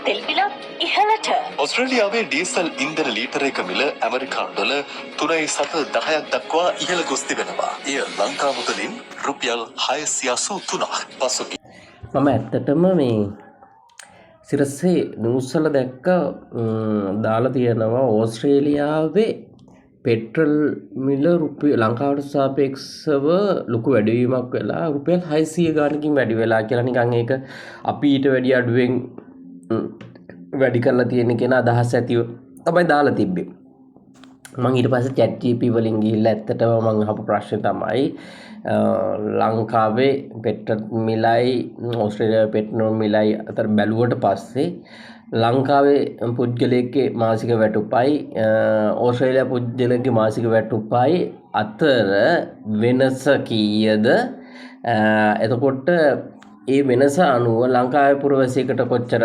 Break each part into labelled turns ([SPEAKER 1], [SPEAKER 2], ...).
[SPEAKER 1] තෙල් පිලත් ඉහළට.
[SPEAKER 2] ඔස්ට්‍රේලියාවේ ඩීසල් ඉන්ධන ලීටරයක මිල ඇමරිකානු ඩොලර් 3.10ක් දක්වා ඉහළ ගොස් තිබෙනවා. එය ලංකා මුදලින් රුපියල් 683ක් පසුගිය.
[SPEAKER 3] මම ඇත්තටම මේ සිරස්සේ නිවුස්වල දැක්ක දාලා තියෙනවා ඕස්ට්‍රේලියාවේ පෙට්‍රල් මිල ලංකාවට සාපේක්ෂව ලොකු වැඩිවීමක් වෙලා රුපියල් 600 ගානකින් වැඩි වෙලා කියලා නිකන් ඒක අපි ඊට වැඩි අඩුවෙන් වැඩි කරලා තියෙන කෙනා අදහස් ඇතිව තමයි දාලා තිබ්බේ. මම ඊට පස්සේ chat gpt වලින් ගිහිල්ලා ඇත්තටම මම අහපු ප්‍රශ්නේ තමයි ලංකාවේ පෙට්‍රල් මිලයි ඕස්ට්‍රේලියාවේ පෙට්‍රල් මිලයි අතර බැලුවට පස්සේ ලංකාවේ පුද්ගලයෙක්ගේ මාසික වැටුපයි ඕස්ට්‍රේලියා පුද්ගලයෙක්ගේ මාසික වැටුපයි අතර වෙනස කීයද? එතකොට ඒ වෙනස අනුව ලංකාවේ පුරවැසියෙකුට කොච්චර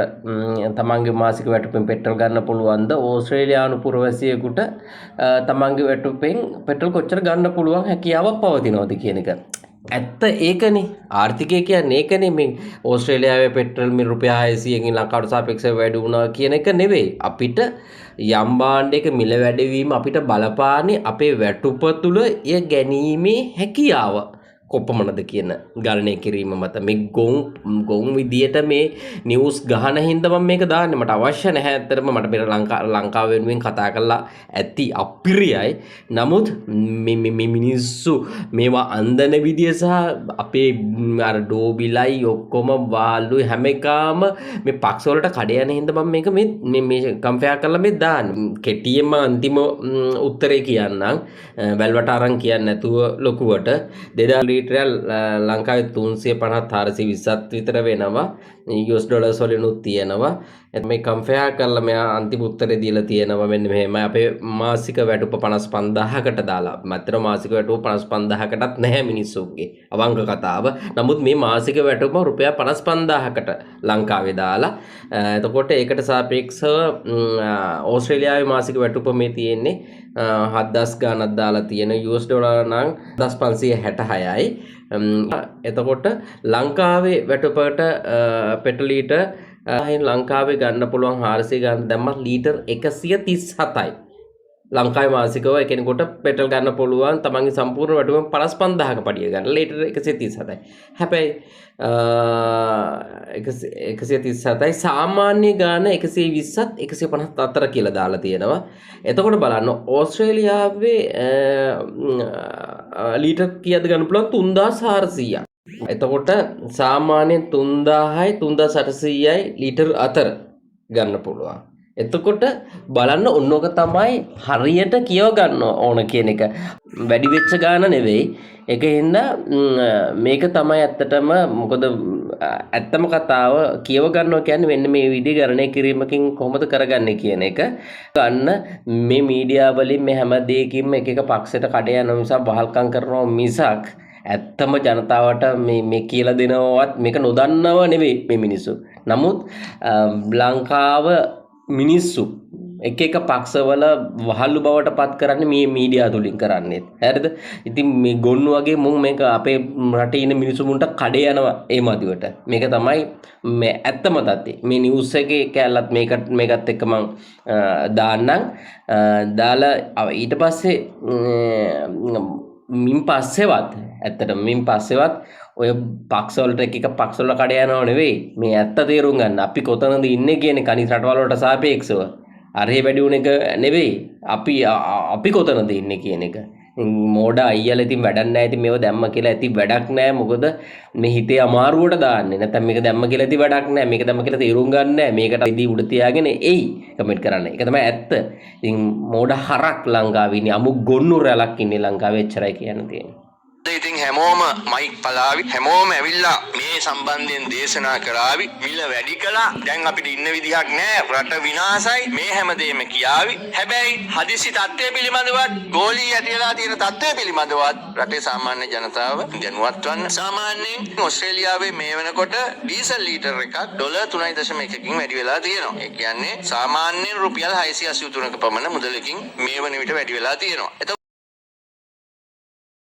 [SPEAKER 3] තමන්ගේ මාසික වැටුපෙන් පෙට්‍රල් ගන්න පුළුවන්ද? ඕස්ට්‍රේලියානු පුරවැසියෙකුට තමන්ගේ වැටුපෙන් පෙට්‍රල් කොච්චර ගන්න පුළුවන් හැකියාවක් පවතිනවද කියන එක. ඇත්ත ඒකනේ. ආර්ථිකය කියන්නේ ඒකනේ. මේ ඕස්ට්‍රේලියාවේ පෙට්‍රල් මිල රුපියල් 600කින් ලංකාවට සාපේක්ෂව වැඩි වුණා කියන එක නෙවෙයි. අපිට යම් භාණ්ඩයක මිල වැඩිවීම අපිට බලපාන්නේ අපේ වැටුප තුල එය ගැනීමේ හැකියාව කොපමණද කියන ගණනය කිරීම මත. මේ ගොන් විදියට මේ නිවුස් ගහන හින්දා මම මේක දාන්නේ. මට අවශ්‍ය නැහැ ඇත්තටම. මට මේ ලංකාව වෙනුවෙන් කතා කරලා ඇති අපිරියයි. නමුත් මේ මිනිස්සු මේවා අන්දන විදිය සහ අපේ අර ඩෝබිලයි ඔක්කොම වාල්ලු හැම එකම මේ පක්ෂ වලට කඩ යන හින්දා මම මේක මේ කම්පෙයාර් කරලා මේ දාන්නේ. කෙටියෙන්ම අන්තිම උත්තරේ කියන්නම්. වැල්වට අරන් කියන්නේ නැතුව ලොකුවට 2000 ලීටරයක් ලංකාවේ 350-420ක් විතර වෙනවා. US ඩොලර්ස් වලිනුත් තියෙනවා. මේ කම්පෙයාර් කරලා මෙයා අන්තිම උත්තරේ දීලා තියෙනවා මෙන්න මෙහෙමයි. අපේ මාසික වැටුප 55000කට දාලා. මත්තර මාසික වැටුප 55000කටත් නැහැ මිනිස්සුන්ගේ. අවංක කතාව. නමුත් මේ මාසික වැටුප රුපියල් 55000කට ලංකාවේ දාලා. එතකොට ඒකට සාපේක්ෂව ඕස්ට්‍රේලියාවේ මාසික වැටුප මේ තියෙන්නේ 7000 ගානක් දාලා තියෙන US ඩොලර් නම් 1566යි. එතකොට ලංකාවේ වැටුපට පෙට්‍රල් ලීටර් ලංකාවේ ගන්න පුළුවන් 400 ගන්න දැම්මත් ලීටර් 137යි. ලංකාවේ මාසිකව කෙනෙකුට පෙට්‍රල් ගන්න පුළුවන් තමන්ගේ සම්පූර්ණ වැටුපෙන් 55000ක පඩිය ගන්න ලීටර් 137යි. හැබැයි 137යි සාමාන්‍ය ගාන 120ත් 154 කියලා දාලා තියෙනවා. එතකොට බලන්න ඕස්ට්‍රේලියාවේ ලීටර් කීයද ගන්න පුළුවන් 3400ක්. එතකොට සාමාන්‍යයෙන් 3000යි 3800යි ලීටර් අතර ගන්න පුළුවන්. එතකොට බලන්න ඔන්නෝක තමයි හරියට කියව ගන්න ඕන කියන එක. වැඩි වෙච්ච ගාන නෙවෙයි. ඒකින්ද මේක තමයි ඇත්තටම මොකද ඇත්තම කතාව කියව ගන්නවා කියන්නේ මෙන්න මේ විදිහ ගණනය කිරීමකින් කොහොමද කරගන්නේ කියන එක. ගන්න මේ මීඩියා වලින් මේ හැම දෙයකින්ම එක එක පක්ෂයට කඩ යන නිසා බහල්කම් කරනවා මිසක් ඇත්තම ජනතාවට මේ කියලා දෙනවත් මේක නොදන්නව නෙවෙයි මේ මිනිස්සු. නමුත් ලංකාව මිනිස්සු එක එක පක්ෂවල වහල්ලු බවට පත් කරන්නේ මේ මීඩියා තුලින් කරන්නේ. හරිද? ඉතින් මේ ගොන්නු වගේ මුන් මේක අපේ රටේ ඉන්න මිනිස්සුන්ට කඩේ යනවා ඒ මදිවට. මේක තමයි මේ ඇත්තම තත්ත්වය. මේ නිවුස් එකේ කැලලත් මේකත් එක්ක මම දාන්නම්. දාලා ඊට පස්සේ මින් පස්සෙවත් ඇත්තටම මින් පස්සෙවත් ඔය පක්ෂවලට එක පක්ෂවල කඩ යනව නෙවෙයි. මේ ඇත්ත තේරුම් ගන්න. අපි කොතනද ඉන්නේ කියන කනිස් රටවල් වලට සාපේක්ෂව අරහේ වැඩි වුණ එක නෙවෙයි. අපි කොතනද ඉන්නේ කියන එක. මෝඩ අයියලා ඉතින් වැඩක් නැහැ. ඉතින් මේව දැම්ම කියලා ඇති වැඩක් නැහැ. මොකද මේ හිතේ අමාරුවට දාන්නේ. නැත්නම් මේක දැම්ම කියලා ඇති වැඩක් නැහැ. මේක දැම්ම කියලා තේරුම් ගන්න නැහැ. මේකට ඉදී උඩ තියාගෙන එයි කමෙන්ට් කරන්න. ඒක තමයි ඇත්ත. ඉතින් මෝඩ හරක් ලංකාවේ ඉන්නේ. අමු ගොන්නු රැලක් ඉන්නේ ලංකාවේ එච්චරයි කියන්න තියෙන්නේ.
[SPEAKER 4] ඉතින් හැමෝම මයික් පලාවි හැමෝම ඇවිල්ලා මේ සම්බන්ධයෙන් දේශනා කරાવી මිල වැඩි කළා. දැන් අපිට ඉන්න විදිහක් නැහැ. රට විනාශයි. මේ හැමදේම කියාවි. හැබැයි හදිසි තත්ත්වය පිළිබඳවත් ගෝලී ඇතිලා තියෙන තත්ත්වය පිළිබඳවත් රටේ සාමාන්‍ය ජනතාව දැනුවත් වන්න. සාමාන්‍යයෙන් ඕස්ට්‍රේලියාවේ මේ වෙනකොට ඩීසල් ලීටර් එකක් ඩොලර් 3.1කින් වැඩි වෙලා තියෙනවා. ඒ කියන්නේ සාමාන්‍යයෙන් රුපියල් 683ක පමණ මුදලකින් මේ වන විට වැඩි වෙලා තියෙනවා.